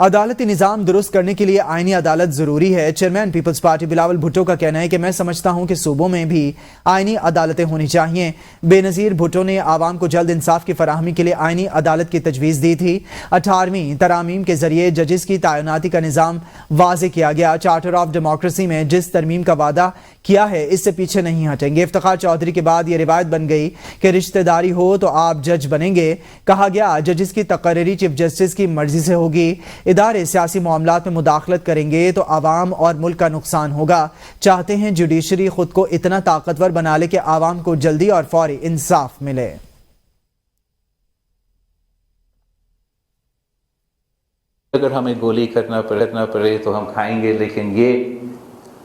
عدالتی نظام درست کرنے کے لیے آئینی عدالت ضروری ہے۔ چیئرمین پیپلز پارٹی بلاول بھٹو کا کہنا ہے کہ میں سمجھتا ہوں کہ صوبوں میں بھی آئینی عدالتیں ہونی چاہیے۔ بے نظیر بھٹو نے عوام کو جلد انصاف کی فراہمی کے لیے آئینی عدالت کی تجویز دی تھی۔ 18ویں ترامیم کے ذریعے ججز کی تعیناتی کا نظام واضح کیا گیا۔ چارٹر آف ڈیموکریسی میں جس ترمیم کا وعدہ کیا ہے اس سے پیچھے نہیں ہٹیں گے۔ افتخار چودھری کے بعد یہ روایت بن گئی کہ رشتہ داری ہو تو آپ جج بنیں گے۔ کہا گیا ججز کی تقرری چیف جسٹس کی مرضی سے ہوگی۔ ادارے سیاسی معاملات میں مداخلت کریں گے تو عوام اور ملک کا نقصان ہوگا۔ چاہتے ہیں جوڈیشری خود کو اتنا طاقتور بنا لے کہ عوام کو جلدی اور فوری انصاف ملے۔ اگر ہمیں گولی کرنا پڑے تو ہم کھائیں گے، لیکن یہ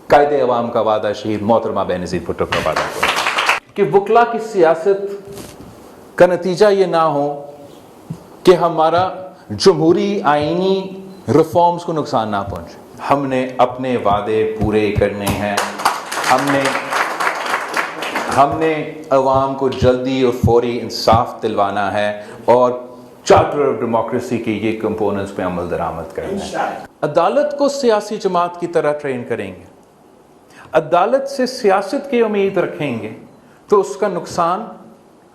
قائد عوام کا وعدہ شہید محترمہ بے نظیر بھٹو کا وعدہ ہے کہ وکلا کی سیاست کا نتیجہ یہ نہ ہو کہ ہمارا جمہوری آئینی ریفارمز کو نقصان نہ پہنچے۔ ہم نے اپنے وعدے پورے کرنے ہیں۔ ہم نے عوام کو جلدی اور فوری انصاف دلوانا ہے اور چارٹر آف ڈیموکریسی کی یہ کمپوننٹس پہ عمل درآمد کرنا ہے۔ عدالت کو سیاسی جماعت کی طرح ٹرین کریں گے، عدالت سے سیاست کی امید رکھیں گے تو اس کا نقصان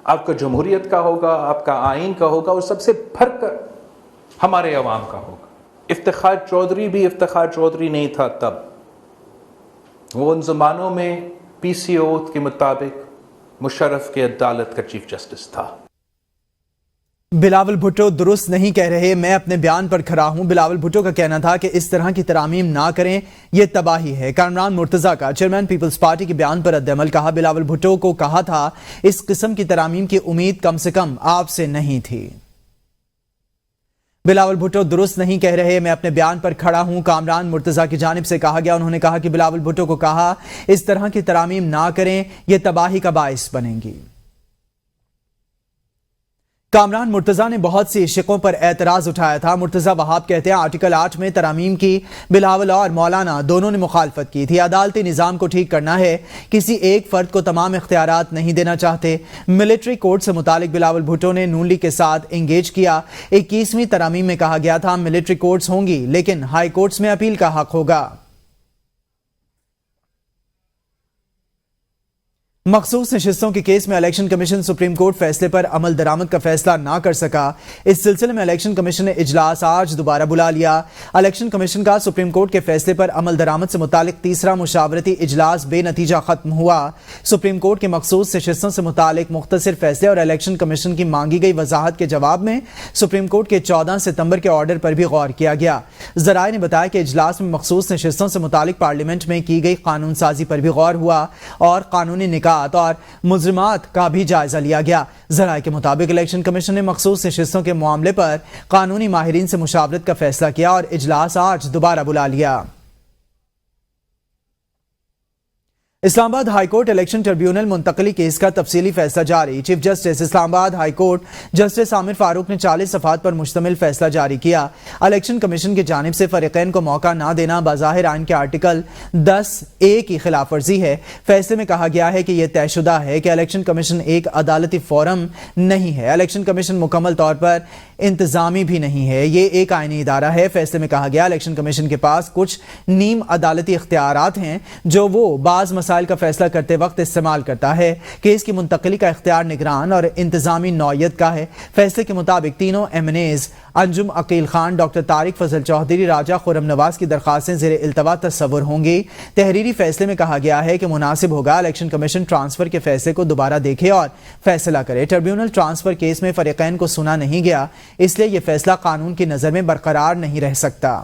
آپ کا جمہوریت کا ہوگا، آپ کا آئین کا ہوگا، اور سب سے بڑھ کر ہمارے عوام کا ہوگا۔ افتخار چودھری بھی افتخار چودھری نہیں تھا تب، وہ ان زمانوں میں پی سی او کے مطابق مشرف کے عدالت کا چیف جسٹس تھا۔ بلاول بھٹو درست نہیں کہہ رہے، میں اپنے بیان پر کھڑا ہوں۔ بلاول بھٹو کا کہنا تھا کہ اس طرح کی ترامیم نہ کریں، یہ تباہی ہے۔ کامران مرتضیٰ کا چیئرمین پیپلز پارٹی کے بیان پر رد عمل، کہا بلاول بھٹو کو کہا تھا اس قسم کی ترامیم کی امید کم سے کم آپ سے نہیں تھی۔ بلاول بھٹو درست نہیں کہہ رہے، میں اپنے بیان پر کھڑا ہوں، کامران مرتضیٰ کی جانب سے کہا گیا۔ انہوں نے کہا کہ بلاول بھٹو کو کہا اس طرح کی ترامیم نہ کریں، یہ تباہی کا باعث بنیں گی۔ کامران مرتضیٰ نے بہت سی شقوں پر اعتراض اٹھایا تھا۔ مرتضیٰ وہاب کہتے ہیں آرٹیکل 8 میں ترامیم کی بلاول اور مولانا دونوں نے مخالفت کی تھی۔ عدالتی نظام کو ٹھیک کرنا ہے، کسی ایک فرد کو تمام اختیارات نہیں دینا چاہتے۔ ملٹری کورٹ سے متعلق بلاول بھٹو نے نون لیگ کے ساتھ انگیج کیا۔ 21ویں ترامیم میں کہا گیا تھا ملٹری کورٹس ہوں گی لیکن ہائی کورٹس میں اپیل کا حق ہوگا۔ مخصوص نشستوں کے کیس میں الیکشن کمیشن سپریم کورٹ فیصلے پر عمل درآمد کا فیصلہ نہ کر سکا۔ اس سلسلے میں الیکشن کمیشن نے اجلاس آج دوبارہ بلا لیا۔ الیکشن کمیشن کا سپریم کورٹ کے فیصلے پر عمل درآمد سے متعلق تیسرا مشاورتی اجلاس بے نتیجہ ختم ہوا۔ سپریم کورٹ کے مخصوص نشستوں سے متعلق مختصر فیصلے اور الیکشن کمیشن کی مانگی گئی وضاحت کے جواب میں سپریم کورٹ کے 14 ستمبر کے آرڈر پر بھی غور کیا گیا۔ ذرائع نے بتایا کہ اجلاس میں مخصوص نشستوں سے متعلق پارلیمنٹ میں کی گئی قانون سازی پر بھی غور ہوا اور قانونی نکات اور ملزمات کا بھی جائزہ لیا گیا۔ ذرائع کے مطابق الیکشن کمیشن نے مخصوص نشستوں کے معاملے پر قانونی ماہرین سے مشاورت کا فیصلہ کیا اور اجلاس آج دوبارہ بلا لیا۔ اسلام آباد ہائی کورٹ الیکشن ٹریبیونل منتقلی کیس کا تفصیلی فیصلہ جاری۔ چیف جسٹس اسلام آباد ہائی کورٹ جسٹس عامر فاروق نے 40 صفحات پر مشتمل فیصلہ جاری کیا۔ الیکشن کمیشن کی جانب سے فریقین کو موقع نہ دینا بظاہر آئین کے آرٹیکل 10(a) کی خلاف ورزی ہے۔ فیصلے میں کہا گیا ہے کہ یہ طے شدہ ہے کہ الیکشن کمیشن ایک عدالتی فورم نہیں ہے۔ الیکشن کمیشن مکمل طور پر انتظامی بھی نہیں ہے، یہ ایک آئینی ادارہ ہے۔ فیصلے میں کہا گیا الیکشن کمیشن کے پاس کچھ نیم عدالتی اختیارات ہیں جو وہ بعض مسائل کا فیصلہ کرتے وقت استعمال کرتا ہے۔ کیس کی منتقلی کا اختیار نگران اور انتظامی نوعیت کا ہے۔ فیصلے کے مطابق تینوں MNAs انجم عقیل خان، ڈاکٹر طارق فضل چودھری، راجہ خرم نواز کی درخواستیں زیر التوا تصور ہوں گی۔ تحریری فیصلے میں کہا گیا ہے کہ مناسب ہوگا الیکشن کمیشن ٹرانسفر کے فیصلے کو دوبارہ دیکھے اور فیصلہ کرے۔ ٹریبیونل ٹرانسفر کیس میں فریقین کو سنا نہیں گیا، اس لیے یہ فیصلہ قانون کی نظر میں برقرار نہیں رہ سکتا۔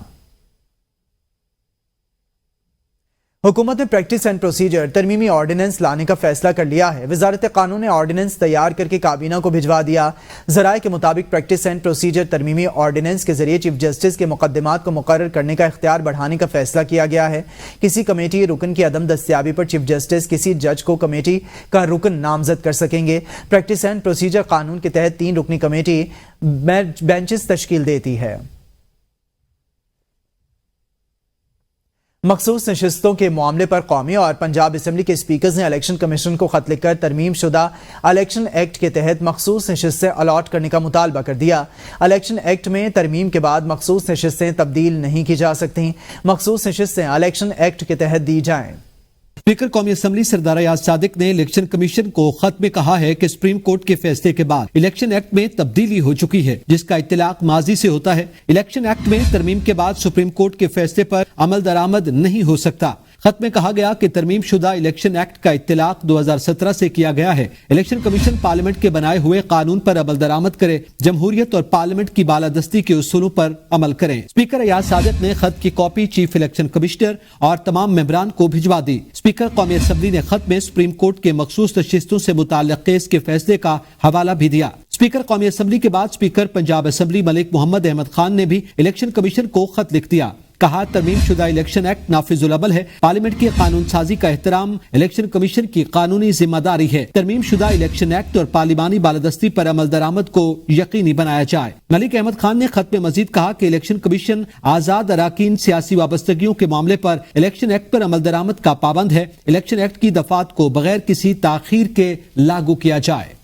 حکومت نے پریکٹس اینڈ پروسیجر ترمیمی آرڈیننس لانے کا فیصلہ کر لیا ہے۔ وزارت قانون نے آرڈیننس تیار کر کے کابینہ کو بھجوا دیا۔ ذرائع کے مطابق پریکٹس اینڈ پروسیجر ترمیمی آرڈیننس کے ذریعے چیف جسٹس کے مقدمات کو مقرر کرنے کا اختیار بڑھانے کا فیصلہ کیا گیا ہے۔ کسی کمیٹی رکن کی عدم دستیابی پر چیف جسٹس کسی جج کو کمیٹی کا رکن نامزد کر سکیں گے۔ پریکٹس اینڈ پروسیجر قانون کے تحت 3 رکنی کمیٹی بینچز تشکیل دیتی ہے۔ مخصوص نشستوں کے معاملے پر قومی اور پنجاب اسمبلی کے اسپیکرز نے الیکشن کمیشن کو خط لکھ کر ترمیم شدہ الیکشن ایکٹ کے تحت مخصوص نشستیں الاٹ کرنے کا مطالبہ کر دیا۔ الیکشن ایکٹ میں ترمیم کے بعد مخصوص نشستیں تبدیل نہیں کی جا سکتی، مخصوص نشستیں الیکشن ایکٹ کے تحت دی جائیں۔ اسپیکر قومی اسمبلی سردار ایاز صادق نے الیکشن کمیشن کو خط میں کہا ہے کہ سپریم کورٹ کے فیصلے کے بعد الیکشن ایکٹ میں تبدیلی ہو چکی ہے جس کا اطلاق ماضی سے ہوتا ہے۔ الیکشن ایکٹ میں ترمیم کے بعد سپریم کورٹ کے فیصلے پر عمل درآمد نہیں ہو سکتا۔ خط میں کہا گیا کہ ترمیم شدہ الیکشن ایکٹ کا اطلاق 2017 سے کیا گیا ہے۔ الیکشن کمیشن پارلیمنٹ کے بنائے ہوئے قانون پر عمل درآمد کرے، جمہوریت اور پارلیمنٹ کی بالادستی کے اصولوں پر عمل کریں۔ اسپیکر ایاز صادق نے خط کی کاپی چیف الیکشن کمشنر اور تمام ممبران کو بھجوا دی۔ اسپیکر قومی اسمبلی نے خط میں سپریم کورٹ کے مخصوص نشستوں سے متعلق کیس کے فیصلے کا حوالہ بھی دیا۔ اسپیکر قومی اسمبلی کے بعد اسپیکر پنجاب اسمبلی ملک محمد احمد خان نے بھی الیکشن کمیشن کو خط لکھ دیا۔ کہا ترمیم شدہ الیکشن ایکٹ نافذ العمل ہے، پارلیمنٹ کی قانون سازی کا احترام الیکشن کمیشن کی قانونی ذمہ داری ہے۔ ترمیم شدہ الیکشن ایکٹ اور پارلیمانی بالادستی پر عمل درآمد کو یقینی بنایا جائے۔ ملک احمد خان نے خط میں مزید کہا کہ الیکشن کمیشن آزاد اراکین سیاسی وابستگیوں کے معاملے پر الیکشن ایکٹ پر عمل درآمد کا پابند ہے۔ الیکشن ایکٹ کی دفعات کو بغیر کسی تاخیر کے لاگو کیا جائے۔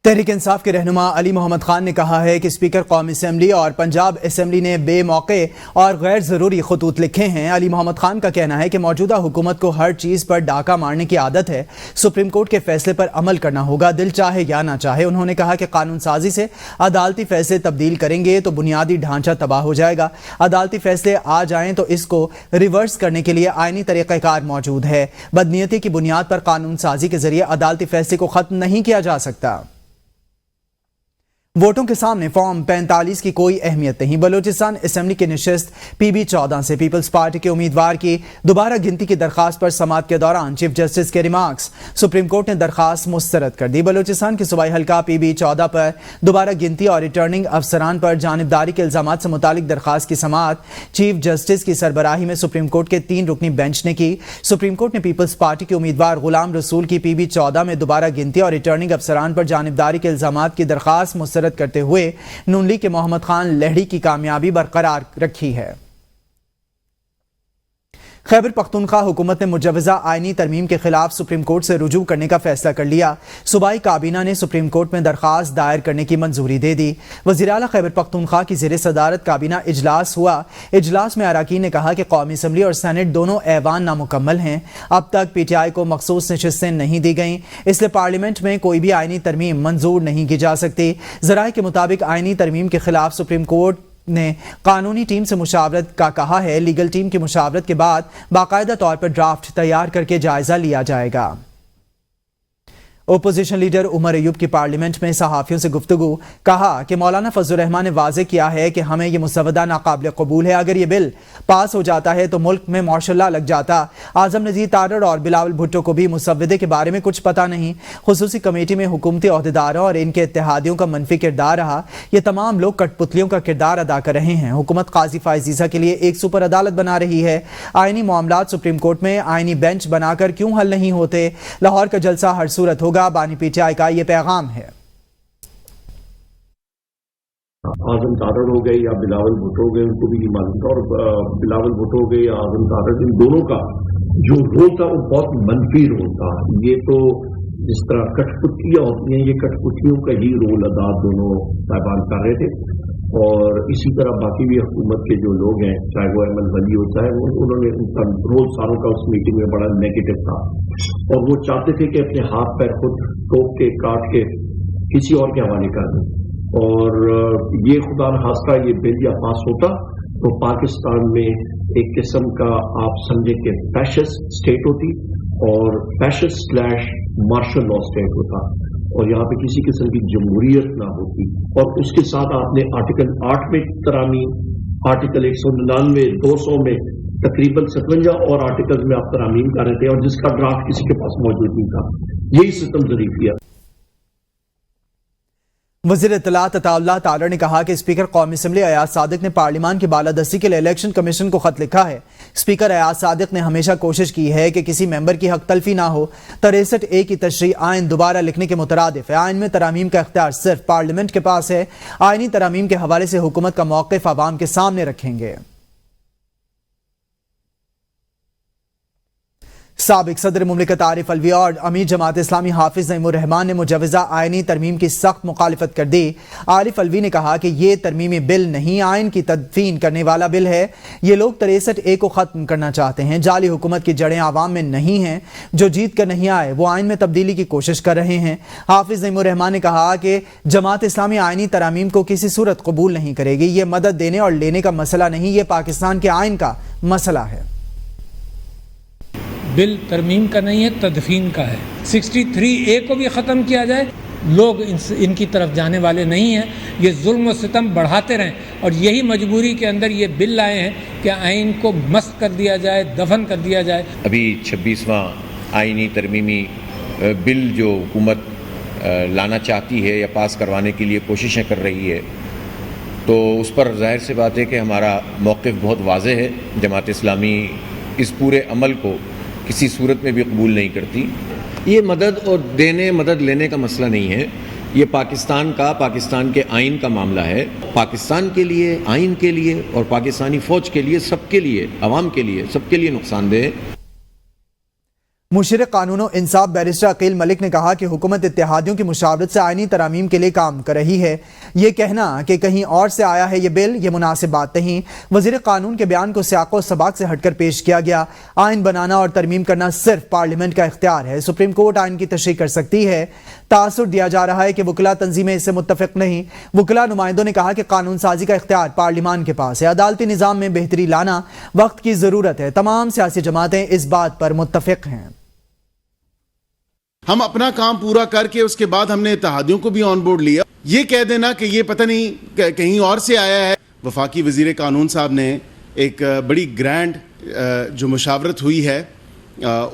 تحریک انصاف کے رہنما علی محمد خان نے کہا ہے کہ اسپیکر قومی اسمبلی اور پنجاب اسمبلی نے بے موقع اور غیر ضروری خطوط لکھے ہیں۔ علی محمد خان کا کہنا ہے کہ موجودہ حکومت کو ہر چیز پر ڈاکہ مارنے کی عادت ہے، سپریم کورٹ کے فیصلے پر عمل کرنا ہوگا، دل چاہے یا نہ چاہے۔ انہوں نے کہا کہ قانون سازی سے عدالتی فیصلے تبدیل کریں گے تو بنیادی ڈھانچہ تباہ ہو جائے گا۔ عدالتی فیصلے آ جائیں تو اس کو ریورس کرنے کے لیے آئینی طریقہ کار موجود ہے۔ بدنیتی کی بنیاد پر قانون سازی کے ذریعے عدالتی فیصلے کو ختم نہیں کیا جا سکتا۔ ووٹوں کے سامنے فارم 45 کی کوئی اہمیت نہیں۔ بلوچستان اسمبلی کی نشست PB 14 سے پیپلز پارٹی کے امیدوار کی دوبارہ گنتی کی درخواست پر سماعت کے دوران چیف جسٹس کے ریمارکس، سپریم کورٹ نے درخواست مسترد کر دی۔ بلوچستان کے صوبائی حلقہ PB 14 پر دوبارہ گنتی اور ریٹرننگ افسران پر جانبداری کے الزامات سے متعلق درخواست کی سماعت چیف جسٹس کی سربراہی میں سپریم کورٹ کے 3 رکنی بینچ نے کی۔ سپریم کورٹ نے پیپلز پارٹی کے امیدوار غلام رسول کی PB 14 میں دوبارہ گنتی اور ریٹرننگ افسران پر جانبداری کے الزامات کی درخواست مسترد کرتے ہوئے نون لیگ کے محمد خان لہڑی کی کامیابی برقرار رکھی ہے۔ خیبر پختونخوا حکومت نے مجوزہ آئینی ترمیم کے خلاف سپریم کورٹ سے رجوع کرنے کا فیصلہ کر لیا۔ صوبائی کابینہ نے سپریم کورٹ میں درخواست دائر کرنے کی منظوری دے دی۔ وزیر اعلیٰ خیبر پختونخوا کی زیر صدارت کابینہ اجلاس ہوا۔ اجلاس میں اراکین نے کہا کہ قومی اسمبلی اور سینٹ دونوں ایوان نامکمل ہیں، اب تک PTI کو مخصوص نشستیں نہیں دی گئیں، اس لیے پارلیمنٹ میں کوئی بھی آئینی ترمیم منظور نہیں کی جا سکتی۔ ذرائع کے مطابق آئینی ترمیم کے خلاف سپریم کورٹ نے قانونی ٹیم سے مشاورت کا کہا ہے۔ لیگل ٹیم کی مشاورت کے بعد باقاعدہ طور پر ڈرافٹ تیار کر کے جائزہ لیا جائے گا۔ اپوزیشن لیڈر عمر ایوب کی پارلیمنٹ میں صحافیوں سے گفتگو، کہا کہ مولانا فضل الرحمان نے واضح کیا ہے کہ ہمیں یہ مسودہ ناقابل قبول ہے، اگر یہ بل پاس ہو جاتا ہے تو ملک میں مارشل لا لگ جاتا۔ اعظم نذیر تارڑ اور بلاول بھٹو کو بھی مسودے کے بارے میں کچھ پتہ نہیں۔ خصوصی کمیٹی میں حکومتی عہدیداروں اور ان کے اتحادیوں کا منفی کردار رہا، یہ تمام لوگ کٹ پتلیوں کا کردار ادا کر رہے ہیں۔ حکومت قاضی فائز عیسیٰ کے لیے ایک سپر عدالت بنا رہی ہے۔ آئینی معاملات سپریم کورٹ میں آئینی بینچ بنا کر کیوں حل نہیں ہوتے؟ لاہور کا جلسہ ہر صورت ہوگا، بانی PTI کا یہ پیغام ہے۔ اعظم تارڑ ہو گئے یا بلاول بھٹو ہو گئے، ان کو بھی نہیں معلوم تھا، اور بلاول بھٹو ہو گئے یا اعظم تارڑ، ان دونوں کا جو رول تھا وہ بہت منفی رول تھا۔ یہ تو جس طرح کٹ پتلیاں ہوتی ہیں، یہ کٹ پتلیوں کا ہی رول ادا دونوں صاحبان کر رہے تھے، اور اسی طرح باقی بھی حکومت کے جو لوگ ہیں، چاہے وہ احمد ولی ہوتا ہے، انہوں نے ان کا رول ساروں کا اس میٹنگ میں بڑا نیگیٹو تھا، اور وہ چاہتے تھے کہ اپنے ہاتھ پیر خود ٹوک کے کاٹ کے کسی اور کے حوالے کر دیں، اور یہ خدا نخواستہ یہ بل یا پاس ہوتا تو پاکستان میں ایک قسم کا آپ سمجھیں کہ فیشسٹ اسٹیٹ ہوتی، اور فیشسٹ / مارشل لا اسٹیٹ ہوتا، اور یہاں پہ کسی قسم کی جمہوریت نہ ہوتی۔ اور اس کے ساتھ آپ نے آرٹیکل 8 میں ترامیم، آرٹیکل 199، 200 میں تقریباً 57 اور آرٹیکل میں آپ ترامیم کر رہے تھے، اور جس کا ڈرافٹ کسی کے پاس موجود نہیں تھا۔ یہی ستم ظریفیہ۔ وزیر اطلاعات عطا اللہ تارڑ نے کہا کہ اسپیکر قومی اسمبلی ایاز صادق نے پارلیمان کی بالادستی کے لیے الیکشن کمیشن کو خط لکھا ہے۔ اسپیکر ایاز صادق نے ہمیشہ کوشش کی ہے کہ کسی ممبر کی حق تلفی نہ ہو۔ 63A کی تشریح آئین دوبارہ لکھنے کے مترادف ہے۔ آئین میں ترامیم کا اختیار صرف پارلیمنٹ کے پاس ہے۔ آئینی ترامیم کے حوالے سے حکومت کا موقف عوام کے سامنے رکھیں گے۔ سابق صدر مملکت عارف الوی اور امیر جماعت اسلامی حافظ نعیم الرحمان نے مجوزہ آئینی ترمیم کی سخت مخالفت کر دی۔ عارف الوی نے کہا کہ یہ ترمیمی بل نہیں، آئین کی تدفین کرنے والا بل ہے۔ یہ لوگ 63A کو ختم کرنا چاہتے ہیں۔ جعلی حکومت کی جڑیں عوام میں نہیں ہیں، جو جیت کر نہیں آئے وہ آئین میں تبدیلی کی کوشش کر رہے ہیں۔ حافظ نعیم الرحمان نے کہا کہ جماعت اسلامی آئینی ترامیم کو کسی صورت قبول نہیں کرے گی۔ یہ مدد دینے اور لینے کا مسئلہ نہیں، یہ پاکستان کے آئین کا مسئلہ ہے۔ بل ترمیم کا نہیں ہے، تدفین کا ہے۔ 63A کو بھی ختم کیا جائے، لوگ ان کی طرف جانے والے نہیں ہیں۔ یہ ظلم و ستم بڑھاتے رہیں اور یہی مجبوری کے اندر یہ بل لائے ہیں کہ آئین کو مسخ کر دیا جائے، دفن کر دیا جائے۔ ابھی 26واں آئینی ترمیمی بل جو حکومت لانا چاہتی ہے یا پاس کروانے کے لیے کوششیں کر رہی ہے، تو اس پر ظاہر سی بات ہے کہ ہمارا موقف بہت واضح ہے۔ جماعت اسلامی اس پورے عمل کو کسی صورت میں بھی قبول نہیں کرتی۔ یہ مدد اور مدد لینے کا مسئلہ نہیں ہے، یہ پاکستان کے آئین کا معاملہ ہے۔ پاکستان کے لیے، آئین کے لیے اور پاکستانی فوج کے لیے، سب کے لیے، عوام کے لیے، سب کے لیے نقصان دہ ہے۔ مشیر قانون و انصاف بیرسٹر عقیل ملک نے کہا کہ حکومت اتحادیوں کی مشاورت سے آئینی ترامیم کے لیے کام کر رہی ہے۔ یہ کہنا کہ کہیں اور سے آیا ہے یہ بل، یہ مناسب بات نہیں۔ وزیر قانون کے بیان کو سیاق و سباق سے ہٹ کر پیش کیا گیا۔ آئین بنانا اور ترمیم کرنا صرف پارلیمنٹ کا اختیار ہے۔ سپریم کورٹ آئین کی تشریح کر سکتی ہے۔ تاثر دیا جا رہا ہے کہ وکلاء تنظیمیں اس سے متفق نہیں۔ وکلاء نمائندوں نے کہا کہ قانون سازی کا اختیار پارلیمان کے پاس ہے۔ عدالتی نظام میں بہتری لانا وقت کی ضرورت ہے۔ تمام سیاسی جماعتیں اس بات پر متفق ہیں۔ ہم اپنا کام پورا کر کے اس کے بعد ہم نے اتحادیوں کو بھی آن بورڈ لیا۔ یہ کہہ دینا کہ یہ پتہ نہیں کہیں اور سے آیا ہے۔ وفاقی وزیر قانون صاحب نے ایک بڑی گرینڈ جو مشاورت ہوئی ہے،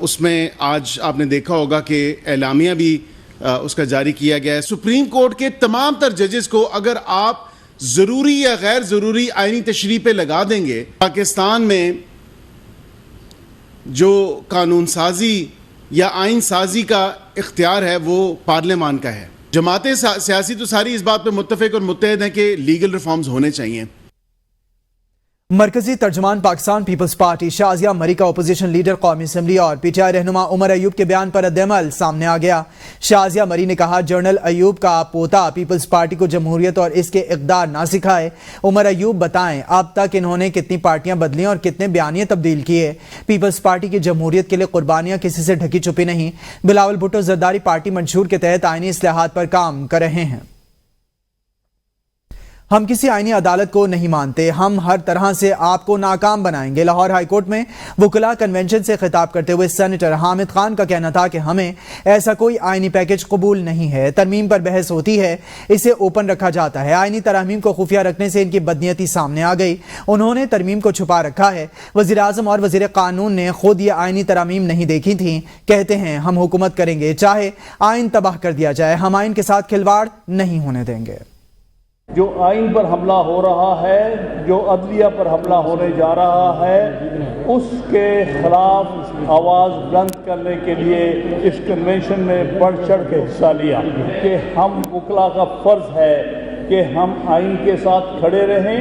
اس میں آج آپ نے دیکھا ہوگا کہ اعلامیہ بھی اس کا جاری کیا گیا ہے۔ سپریم کورٹ کے تمام تر ججز کو اگر آپ ضروری یا غیر ضروری آئینی تشریح پہ لگا دیں گے، پاکستان میں جو قانون سازی یا آئین سازی کا اختیار ہے وہ پارلیمان کا ہے۔ جماعتیں سیاسی تو ساری اس بات پہ متفق اور متحد ہیں کہ لیگل ریفارمز ہونے چاہیے۔ مرکزی ترجمان پاکستان پیپلز پارٹی شازیہ مری کا اپوزیشن لیڈر قومی اسمبلی اور پی ٹی آئی رہنما عمر ایوب کے بیان پر رد عمل سامنے آ گیا۔ شازیہ مری نے کہا جنرل ایوب کا پوتا پیپلز پارٹی کو جمہوریت اور اس کے اقدار نہ سکھائے۔ عمر ایوب بتائیں اب تک انہوں نے کتنی پارٹیاں بدلیں اور کتنے بیانیے تبدیل کیے۔ پیپلز پارٹی کی جمہوریت کے لیے قربانیاں کسی سے ڈھکی چھپی نہیں۔ بلاول بھٹو زرداری پارٹی منشور کے تحت آئینی اصلاحات پر کام کر رہے ہیں۔ ہم کسی آئینی عدالت کو نہیں مانتے، ہم ہر طرح سے آپ کو ناکام بنائیں گے۔ لاہور ہائی کورٹ میں وکلاء کنونشن سے خطاب کرتے ہوئے سینیٹر حامد خان کا کہنا تھا کہ ہمیں ایسا کوئی آئینی پیکج قبول نہیں ہے۔ ترمیم پر بحث ہوتی ہے، اسے اوپن رکھا جاتا ہے۔ آئینی ترامیم کو خفیہ رکھنے سے ان کی بدنیتی سامنے آ گئی۔ انہوں نے ترمیم کو چھپا رکھا ہے۔ وزیر اعظم اور وزیر قانون نے خود یہ آئینی ترامیم نہیں دیکھی تھیں۔ کہتے ہیں ہم حکومت کریں گے چاہے آئین تباہ کر دیا جائے، ہم آئین کے ساتھ کھلواڑ نہیں ہونے دیں گے۔ جو آئین پر حملہ ہو رہا ہے، جو عدلیہ پر حملہ ہونے جا رہا ہے، اس کے خلاف آواز بلند کرنے کے لیے اس کنونشن میں بڑھ چڑھ کے حصہ لیا کہ ہم وکلاء کا فرض ہے کہ ہم آئین کے ساتھ کھڑے رہیں۔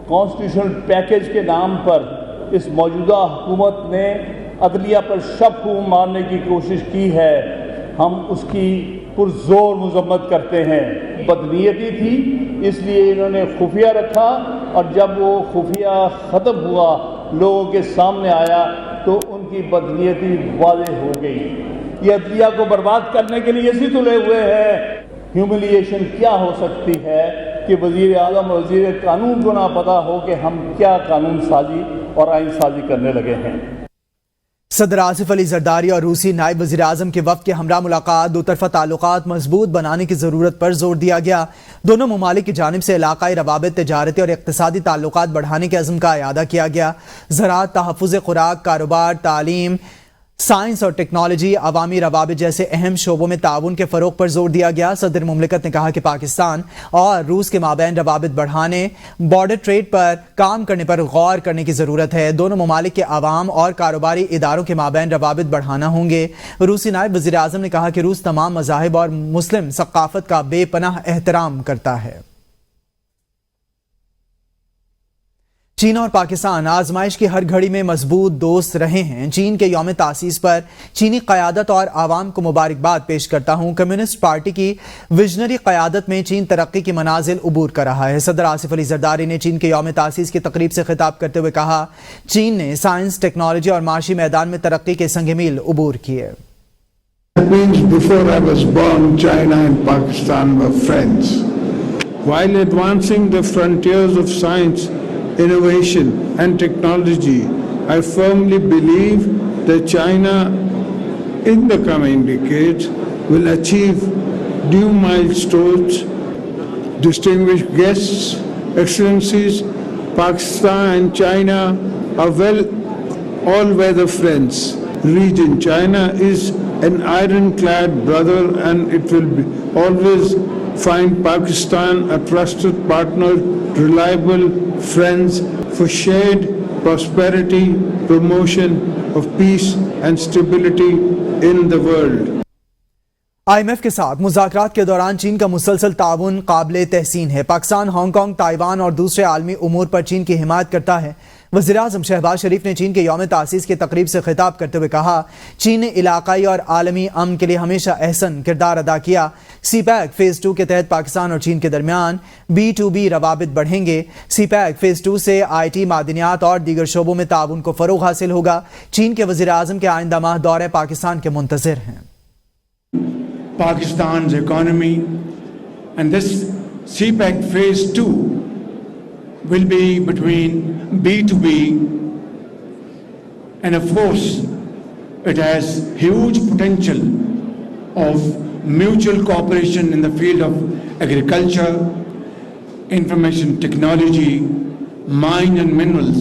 کانسٹیٹیوشنل پیکج کے نام پر اس موجودہ حکومت نے عدلیہ پر شب مارنے کی کوشش کی ہے، ہم اس کی پرزور مذمت کرتے ہیں۔ بدنیتی تھی، اس لیے انہوں نے خفیہ رکھا، اور جب وہ خفیہ ختم ہوا، لوگوں کے سامنے آیا، تو ان کی بدنیتی واضح ہو گئی۔ یہ عدلیہ کو برباد کرنے کے لیے اسی تلے ہوئے ہیں۔ ہیوملیشن کیا ہو سکتی ہے کہ وزیر اعظم اور وزیر قانون کو نہ پتہ ہو کہ ہم کیا قانون سازی اور آئین سازی کرنے لگے ہیں۔ صدر آصف علی زرداری اور روسی نائب وزیر اعظم کے وفد کے ہمراہ ملاقات دو طرفہ تعلقات مضبوط بنانے کی ضرورت پر زور دیا گیا۔ دونوں ممالک کی جانب سے علاقائی روابط، تجارتی اور اقتصادی تعلقات بڑھانے کے عزم کا اعادہ کیا گیا۔ زراعت، تحفظ خوراک، کاروبار، تعلیم، سائنس اور ٹیکنالوجی، عوامی روابط جیسے اہم شعبوں میں تعاون کے فروغ پر زور دیا گیا۔ صدر مملکت نے کہا کہ پاکستان اور روس کے مابین روابط بڑھانے، بارڈر ٹریڈ پر کام کرنے پر غور کرنے کی ضرورت ہے۔ دونوں ممالک کے عوام اور کاروباری اداروں کے مابین روابط بڑھانا ہوں گے۔ روسی نائب وزیر اعظم نے کہا کہ روس تمام مذاہب اور مسلم ثقافت کا بے پناہ احترام کرتا ہے۔ چین اور پاکستان آزمائش کی ہر گھڑی میں مضبوط دوست رہے ہیں۔ چین کے یوم تاسیس پر چینی قیادت اور عوام کو مبارکباد پیش کرتا ہوں۔ کمیونسٹ پارٹی کی ویژنری قیادت میں چین ترقی کی منازل عبور کر رہا ہے۔ صدر آصف علی زرداری نے چین کے یوم تاسیس کی تقریب سے خطاب کرتے ہوئے کہا، چین نے سائنس، ٹیکنالوجی اور معاشی میدان میں ترقی کے سنگ میل عبور کیے۔ That means before I was born, China and Pakistan were friends. While advancing the frontiers of science, innovation and technology, I firmly believe that China in the coming decades will achieve new milestones. Distinguished guests, Excellencies, Pakistan and China are all-weather friends. Region China is an ironclad brother, and it will always find Pakistan a trusted partner, reliable friends for shared prosperity, promotion of peace and stability in the world. IMF کے ساتھ مذاکرات کے دوران چین کا مسلسل تعاون قابل تحسین ہے۔ پاکستان، ہانگ کانگ، تائیوان اور دوسرے عالمی امور پر چین کی حمایت کرتا ہے۔ وزیراعظم شہباز شریف نے چین کے یوم تاسیس کی تقریب سے خطاب کرتے ہوئے کہا، چین نے علاقائی اور عالمی امن کے لیے ہمیشہ احسن کردار ادا کیا۔ سی پیک فیز 2 کے تحت پاکستان اور چین کے درمیان B2B روابط بڑھیں گے۔ سی پیک فیز 2 سے IT، معدنیات اور دیگر شعبوں میں تعاون کو فروغ حاصل ہوگا۔ چین کے وزیراعظم کے آئندہ ماہ دورہ پاکستان کے منتظر ہیں۔ Pakistan's economy, and this CPEC Phase 2 will be between B2B, and of course it has huge potential of mutual cooperation in the field of agriculture, information technology, mine and minerals,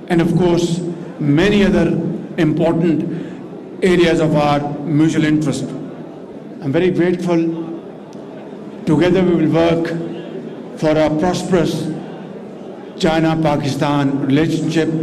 and of course many other important areas of our mutual interest. I'm very grateful. Together we will work for a prosperous China-Pakistan relationship.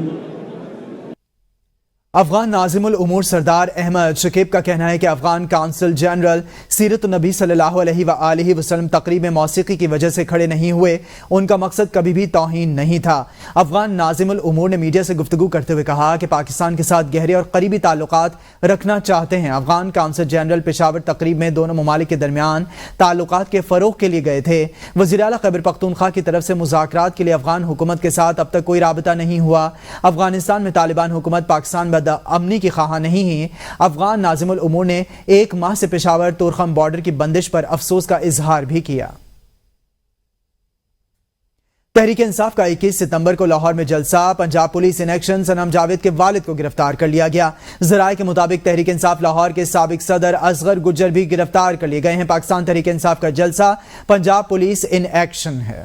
Afghan ناظم الامور سردار احمد شکیب کا کہنا ہے کہ Afghan council general سیرت النبی صلی اللہ علیہ وآلہ وسلم تقریب میں موسیقی کی وجہ سے کھڑے نہیں ہوئے، ان کا مقصد کبھی بھی توہین نہیں تھا۔ افغان ناظم الامور نے میڈیا سے گفتگو کرتے ہوئے کہا کہ پاکستان کے ساتھ گہرے اور قریبی تعلقات رکھنا چاہتے ہیں۔ افغان کونسل جنرل پشاور تقریب میں دونوں ممالک کے درمیان تعلقات کے فروغ کے لیے گئے تھے۔ وزیر اعلیٰ خیبر پختونخوا کی طرف سے مذاکرات کے لیے افغان حکومت کے ساتھ اب تک کوئی رابطہ نہیں ہوا۔ افغانستان میں طالبان حکومت پاکستان میں امنی کی خواہاں نہیں ہے۔ افغان ناظم الامور نے 1 ماہ سے پشاور تورخم بارڈر کی بندش پر افسوس کا اظہار بھی کیا۔ تحریک انصاف کا 21 ستمبر کو لاہور میں جلسہ، پنجاب پولیس ان ایکشن، صنم جاوید کے والد کو گرفتار کر لیا گیا۔ ذرائع کے مطابق تحریک انصاف لاہور کے سابق صدر اصغر گجر بھی گرفتار کر لیے گئے ہیں۔ پاکستان تحریک انصاف کا جلسہ پنجاب پولیس ان ایکشن ہے۔